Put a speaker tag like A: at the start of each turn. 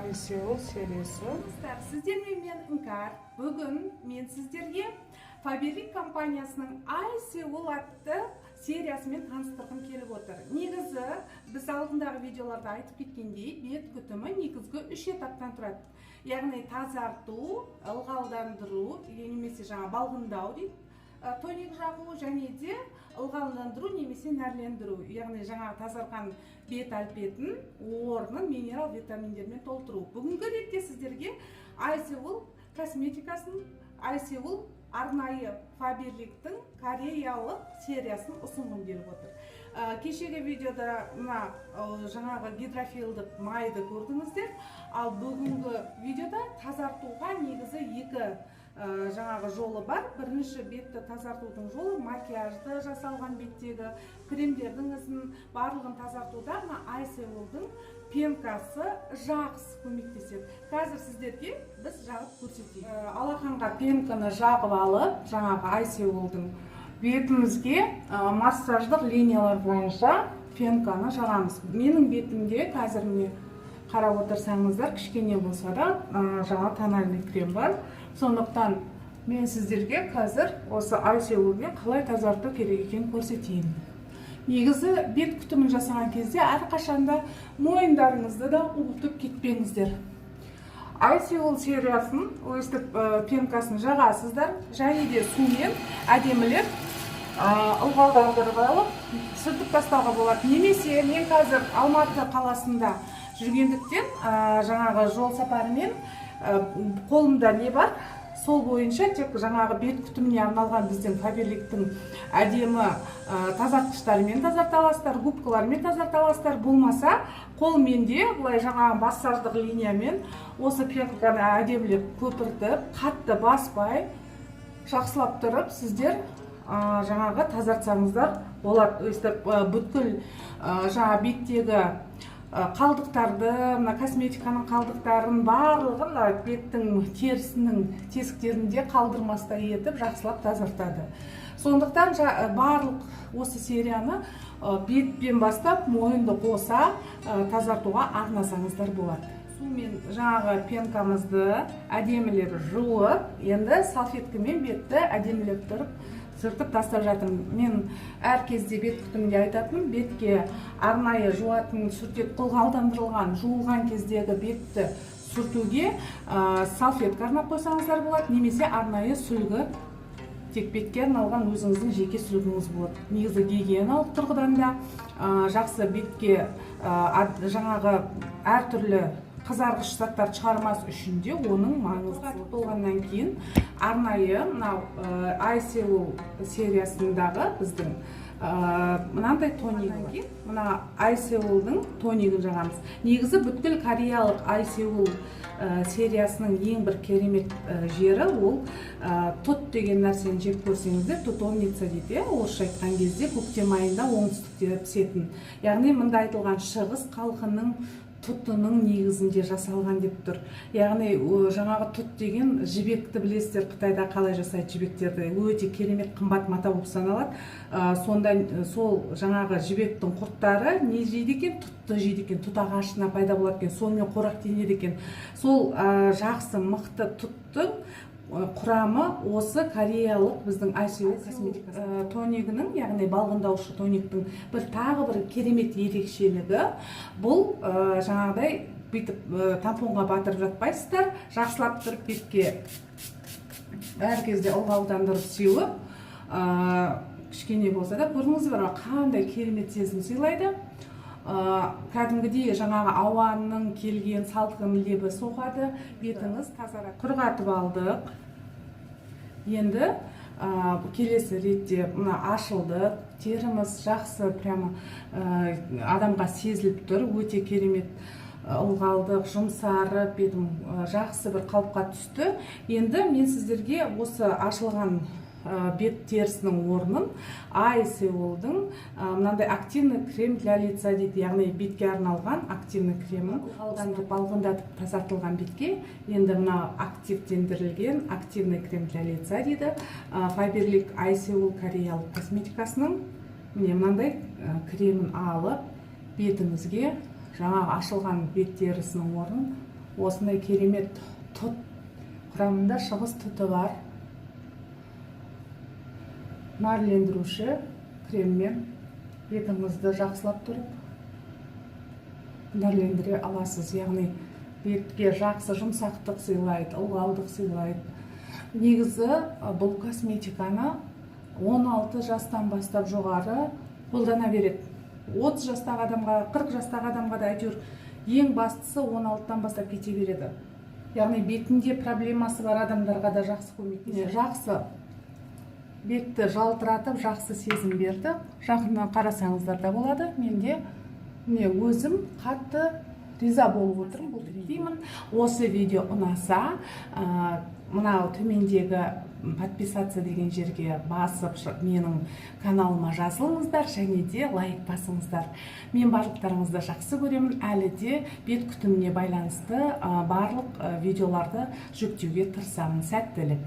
A: Айсеул сериясы.
B: Сіздермен мен Іңкар. Бүгін мен сіздерге Faberlic компаниясының Айсеул атты сериясымен таныстырғым келіп отыр. Негізі біз алдындағы видеоларда айтып кеткендей, бет күтімі негізгі 3 этаптан тұрады. Яғни тазарту, ылғалдандыру, немесе балғындау дейді. Тоник жағу және де ылғалдандыру немесе нәрлендіру, яғни тазарған бет әлпетін орнын минерал витаминдермен толтыру. Бүгінгі ретте сіздерге Айсеул косметикасын, Айсеул арнайы Faberlicтің кореялық сериясын ұсынғым келіп отыр. Кешегі видеода гидрофилдік майды көрдіңіздер, ал бүгінгі видеода тазартуға негізі екі жолы бар. Бірінші бетті тазартудың жолы макияжды жасалған беттегі кремдердің ізін барлығын тазартуда Айсеулдың пенкасы жақсы көмектеседі. Қазір сіздерге біз жағып көрсетейік. Алақанға пенканы жағып алып, Айсеулдың бетімізге массаждық линиялар бойынша пенканы жағамыз. Менің бетімде қазір міне қарап отырсаңыздар, кішкене болса да тональный крем бар. Сондықтан мен сіздерге қазір осы Айсеулмен қалай тазарту керек екенін көрсетейін. Негізі бет күтімін жасаған кезде әрқашанда мойындарыңызды да ұмытып кетпеңіздер. Айсеул сериясын өстіп пенкасын жағасыздар, және де сумен әдемілеп ылғалдандырып алып сүртіп тастауға болады. Немесе мен қазір Алматы қаласында жүргендіктен жол сапарымен қолымда не бар, сол бойынша тек бет күтіміне арналған біздің Faberlicтің әдемі тазартқыштарымен тазарта аласыздар, губкалармен тазарта аласыздар. Болмаса қолмен де бұлай массаждық линиямен осы пенканы әдемілеп көпіртіп, қатты баспай, жақсылап тұрып сіздер тазартсаңыздар болады. Өстіп бүткіл беттегі қалдықтарды, косметиканың қалдықтарын барлығын беттің терісінің тесіктерінде қалдырмастай етіп жақсылап тазартады. Сондықтан барлық осы серияны бетпен бастап мойынды қоса тазартуға арнасаңыздар болады. Сумен пенкамызды әдемілеп жуып, енді салфеткамен бетті әдемілеп тұрып сүртіп тастап жатырмын. Мен әр кезде бет күтімінде айтатыным, бетке арнайы жуатын сүртек ылғалдандырылған, жуылған кездегі бетті сүртуге салфетка арнап қойсаңыздар болады, немесе арнайы сүлгі, тек бетке арналған өзіңіздің жеке сүлгіңіз болады. Негізі гигиеналық тұрғыдан да жақсы бетке әртүрлі қызарғыш заттар шығармас үшін де оның маңызды болғаннан кейін арнайы Айсеул сериясындағы біздің мынандай тонигі, Айсеулдың тонигін жағамыз. Негізі бүткіл кореялық Айсеул сериясының ең бір керемет жері ол тұт деген нәрсені жеп көрсеңіздер, тұтомница дейді. Орысша айтқан кезде көктем айында оңтүстікте пісетін. Яғни мұнда айтылған шығыс халқының тұтының негізінде жасалған деп тұр. Яғни тұт деген жібекті білесіздер, Қытайда қалай жасайды жібектерді, өте керемет қымбат мата болып саналады. Сонда сол жібектің құрттары не жейді екен? Тұтты жейді екен, тұт ағашына пайда болады екен, сонымен қоректенеді екен. Сол жақсы мықты тұттың құрамы осы кореялық біздің Айсеул косметикасы. Тонигінің, яғни балғындаушы тониктің тағы бір керемет ерекшелігі бұл бүйтіп тампонға батырып жатпайсыздар, жақсылап тұрып бетке әр кезде ылғалдандырып сеуіп, кішкене болса да көрдіңіздер қандай керемет сезім сыйлайды. Кәдімгідей ауаның келген салқын лебі соғады, бетіңіз тазарады. Құрғатып алдық. Енді келесі ретте ашылды, теріміз жақсы адамға сезіліп тұр, өте керемет ылғалдық, жұмсарып, бетім жақсы бір қалыпқа түсті. Енді мен сіздерге осы ашылған бет терісінің орнын Айсеулдың мынандай активный крем для лица дейді, яғни бетке арналған активный кремін балғындатып тазартылған бетке енді активтендірілген активный крем для лица дейді. Faberlic Айсеул кореялық косметикасының мынандай кремін алып бетіңізге ашылған бет терісінің орнын осындай керемет тұт, құрамында шығыс тұты бар нәрлендіруші креммен бетіңізді жақсылап тұрып нәрлендіре аласыз. Яғни бетке жақсы жұмсақтық сыйлайды, ылғалдық сыйлайды. Негізі бұл косметиканы 16 жастан бастап жоғары қолдана береді. 30 жастағы адамға, 40 жастағы адамға да әйтеуір ең бастысы 16-тан бастап кете береді. Яғни бетінде проблемасы бар адамдарға да жақсы көмектеседі. Жақсы бетті жалтыратып, жақсы сезім берді. Жақыннан қарасаңыздар да болады. Менде өзім қатты риза болып отырмын. Деймін, осы видео ұнаса, мынау төмендегі подписаться деген жерге басып, менің каналыма жазылыңыздар, және де лайк басыңыздар. Мен барлықтарыңызды жақсы көремін. Әлі де бет күтіміне байланысты барлық видеоларды жүктеуге тырысамын. Сәттілік.